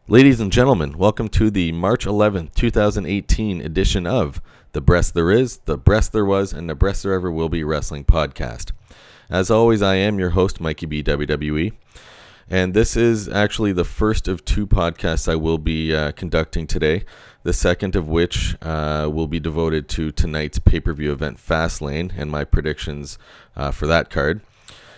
Ladies and gentlemen, welcome to the March 11th, 2018 edition of The Breast There Is, The Breast There Was, and The Breast There Ever Will Be Wrestling podcast. As always, I am your host, Mikey B. WWE, and this is actually the first of two podcasts I will be conducting today, the second of which will be devoted to tonight's pay-per-view event Fastlane and my predictions for that card.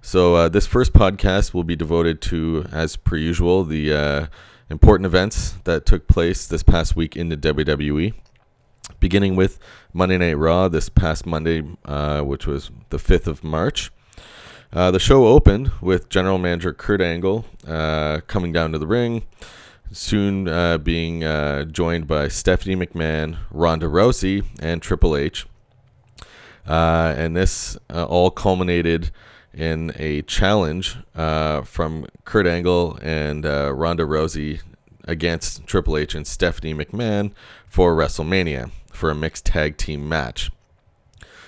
So this first podcast will be devoted to, as per usual, the important events that took place this past week in the WWE, beginning with Monday Night Raw this past Monday, which was the 5th of March. The show opened with General Manager Kurt Angle coming down to the ring, soon being joined by Stephanie McMahon, Ronda Rousey, and Triple H. And this all culminated in a challenge from Kurt Angle and Ronda Rousey against Triple H and Stephanie McMahon for Wrestlemania for a mixed tag team match.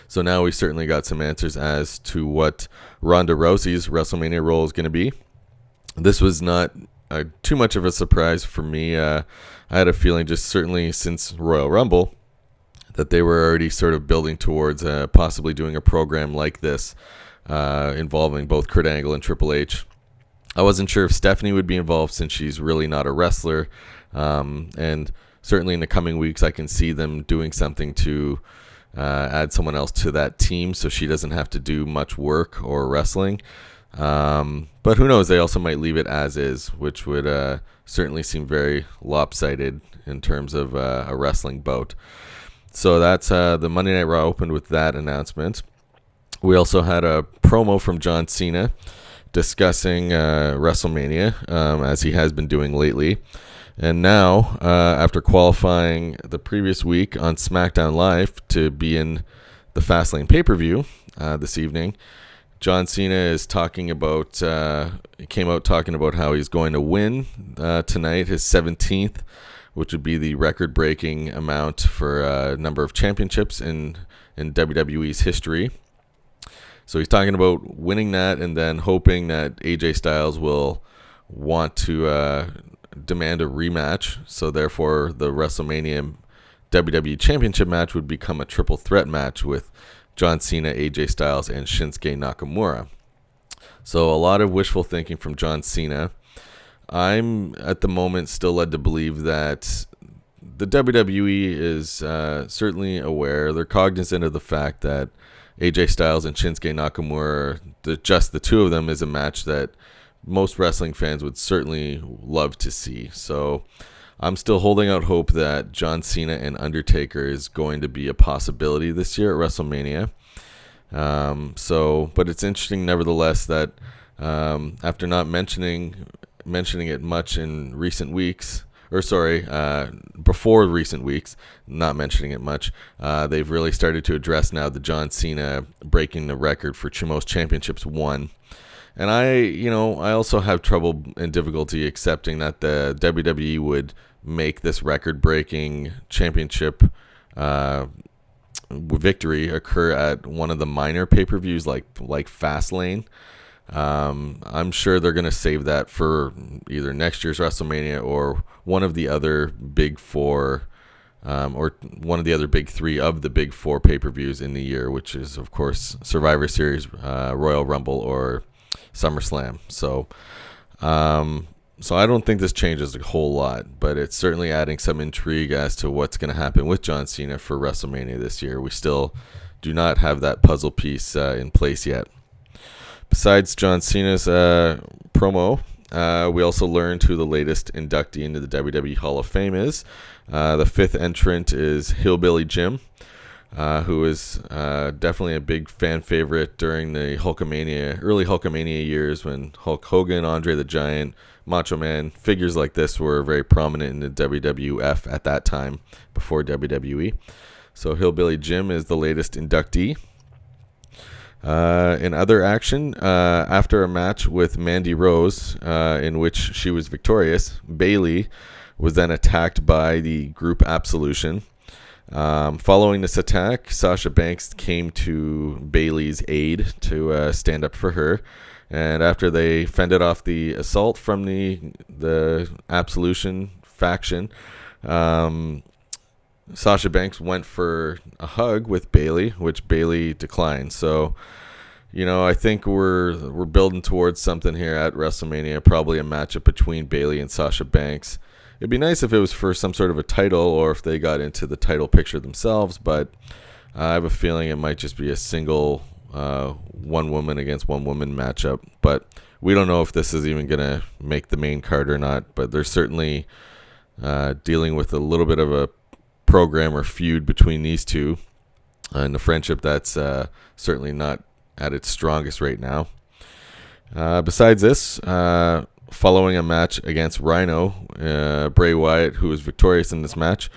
So now we certainly got some answers as to what Ronda Rousey's Wrestlemania role is going to be. This was not too much of a surprise for me. I had a feeling, just certainly since Royal Rumble, that they were already sort of building towards possibly doing a program like this involving both Kurt Angle and Triple H. I wasn't sure if Stephanie would be involved since she's really not a wrestler. And certainly in the coming weeks, I can see them doing something to add someone else to that team so she doesn't have to do much work or wrestling. But who knows? They also might leave it as is, which would certainly seem very lopsided in terms of a wrestling bout. So that's the Monday Night Raw opened with that announcement. We also had a promo from John Cena discussing WrestleMania, as he has been doing lately. And now, after qualifying the previous week on SmackDown Live to be in the Fastlane pay-per-view this evening, John Cena is talking about, he came out talking about how he's going to win tonight, his 17th, which would be the record-breaking amount for a number of championships in WWE's history. So he's talking about winning that and then hoping that AJ Styles will want to demand a rematch. So therefore, the WrestleMania WWE Championship match would become a triple threat match with John Cena, AJ Styles, and Shinsuke Nakamura. So a lot of wishful thinking from John Cena. I'm at the moment still led to believe that the WWE is certainly aware. They're cognizant of the fact that AJ Styles and Shinsuke Nakamura, just the two of them, is a match that most wrestling fans would certainly love to see. So I'm still holding out hope that John Cena and Undertaker is going to be a possibility this year at WrestleMania. But it's interesting nevertheless that after not mentioning it much in recent weeks, before recent weeks, not mentioning it much, they've really started to address now the John Cena breaking the record for most championships won. And I also have trouble and difficulty accepting that the WWE would make this record-breaking championship victory occur at one of the minor pay-per-views like Fastlane. I'm sure they're going to save that for either next year's WrestleMania or one of the other big four, or one of the other big three of the big four pay-per-views in the year, which is, of course, Survivor Series, Royal Rumble, or SummerSlam. So I don't think this changes a whole lot, but it's certainly adding some intrigue as to what's going to happen with John Cena for WrestleMania this year. We still do not have that puzzle piece in place yet. Besides John Cena's promo, we also learned who the latest inductee into the WWE Hall of Fame is. The fifth entrant is Hillbilly Jim, who is definitely a big fan favorite during the early Hulkamania years when Hulk Hogan, Andre the Giant, Macho Man, figures like this were very prominent in the WWF at that time, before WWE. So Hillbilly Jim is the latest inductee. In other action, after a match with Mandy Rose, in which she was victorious, Bayley was then attacked by the group Absolution. Following this attack, Sasha Banks came to Bayley's aid to stand up for her, And after they fended off the assault from the Absolution faction, Sasha Banks went for a hug with Bayley, which Bayley declined. So, I think we're building towards something here at WrestleMania, probably a matchup between Bayley and Sasha Banks. It'd be nice if it was for some sort of a title or if they got into the title picture themselves, but I have a feeling it might just be a single one woman against one woman matchup. But we don't know if this is even going to make the main card or not, but they're certainly dealing with a little bit of a program or feud between these two, and a friendship that's certainly not at its strongest right now. Besides this, following a match against Rhino, Bray Wyatt, who was victorious in this match,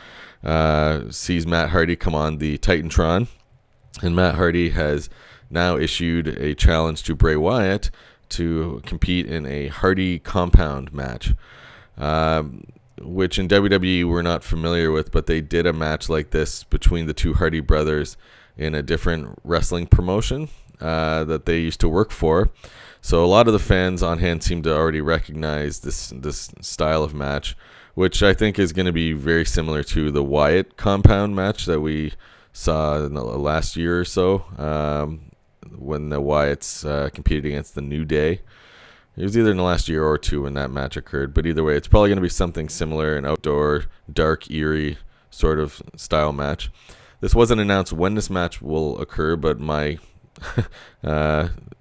sees Matt Hardy come on the Titantron, and Matt Hardy has now issued a challenge to Bray Wyatt to compete in a Hardy compound match, which in WWE we're not familiar with, but they did a match like this between the two Hardy brothers in a different wrestling promotion that they used to work for. So a lot of the fans on hand seem to already recognize this style of match, which I think is going to be very similar to the Wyatt compound match that we saw in the last year or so, when the Wyatts competed against the New Day. It was either in the last year or two when that match occurred, but either way, it's probably going to be something similar, an outdoor, dark, eerie sort of style match. This wasn't announced when this match will occur, but my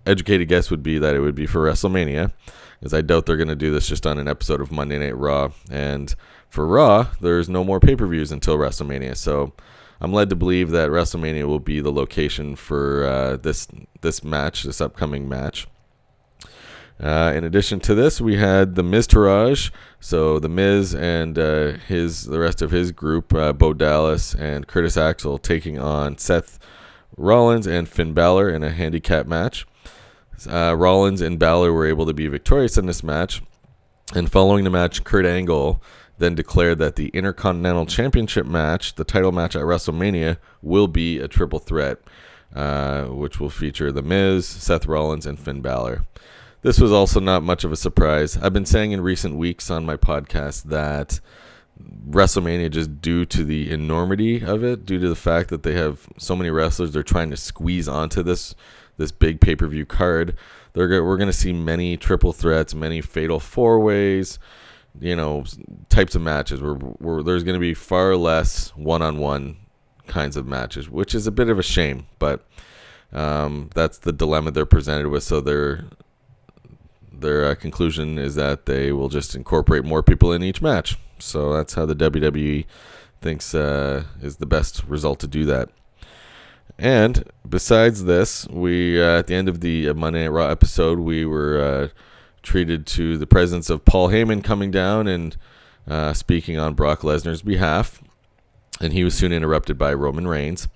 educated guess would be that it would be for WrestleMania, because I doubt they're going to do this just on an episode of Monday Night Raw. And for Raw, there's no more pay-per-views until WrestleMania, so I'm led to believe that WrestleMania will be the location for this match, this upcoming match. In addition to this, we had the Miztourage, so the Miz and the rest of his group, Bo Dallas and Curtis Axel, taking on Seth Rollins and Finn Balor in a handicap match. Rollins and Balor were able to be victorious in this match, and following the match, Kurt Angle then declared that the Intercontinental Championship match, the title match at WrestleMania, will be a triple threat, which will feature The Miz, Seth Rollins, and Finn Balor. This was also not much of a surprise. I've been saying in recent weeks on my podcast that WrestleMania, just due to the enormity of it, due to the fact that they have so many wrestlers they're trying to squeeze onto this big pay-per-view card, we're going to see many triple threats, many fatal four-ways, types of matches where there's going to be far less one-on-one kinds of matches, which is a bit of a shame, but that's the dilemma they're presented with. So their conclusion is that they will just incorporate more people in each match. So that's how the WWE thinks is the best result to do that. And besides this, we at the end of the Monday Night Raw episode, we were treated to the presence of Paul Heyman coming down and speaking on Brock Lesnar's behalf. And he was soon interrupted by Roman Reigns.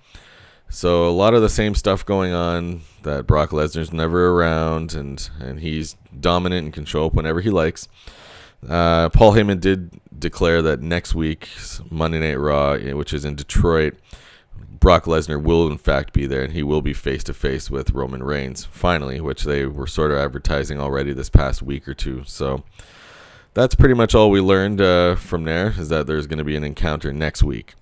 So a lot of the same stuff going on, that Brock Lesnar's never around and he's dominant and can show up whenever he likes. Paul Heyman did declare that next week's Monday Night Raw, which is in Detroit, Brock Lesnar will in fact be there, and he will be face-to-face with Roman Reigns, finally, which they were sort of advertising already this past week or two. So that's pretty much all we learned from there, is that there's going to be an encounter next week.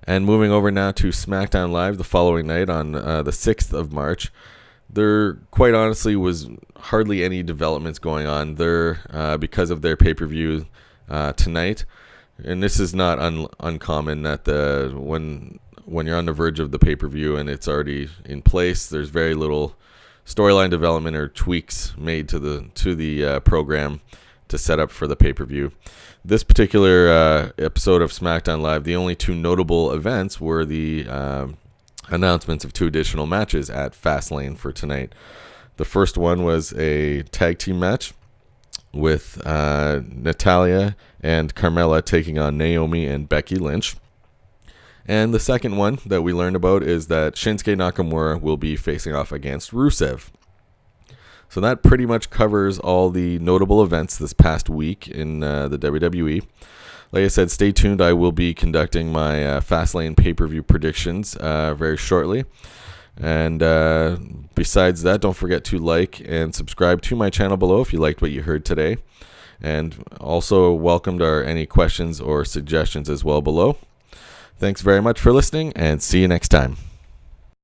And moving over now to SmackDown Live the following night on the 6th of March, there quite honestly was hardly any developments going on there because of their pay-per-view tonight. And this is not uncommon that when you're on the verge of the pay-per-view and it's already in place, there's very little storyline development or tweaks made to the program to set up for the pay-per-view. This particular episode of SmackDown Live, the only two notable events were the announcements of two additional matches at Fastlane for tonight. The first one was a tag team match with Natalya and Carmella taking on Naomi and Becky Lynch. And the second one that we learned about is that Shinsuke Nakamura will be facing off against Rusev. So that pretty much covers all the notable events this past week in the WWE. Like I said, stay tuned. I will be conducting my Fastlane pay-per-view predictions very shortly. And besides that, don't forget to like and subscribe to my channel below if you liked what you heard today. And also welcomed any questions or suggestions as well below. Thanks very much for listening, and see you next time.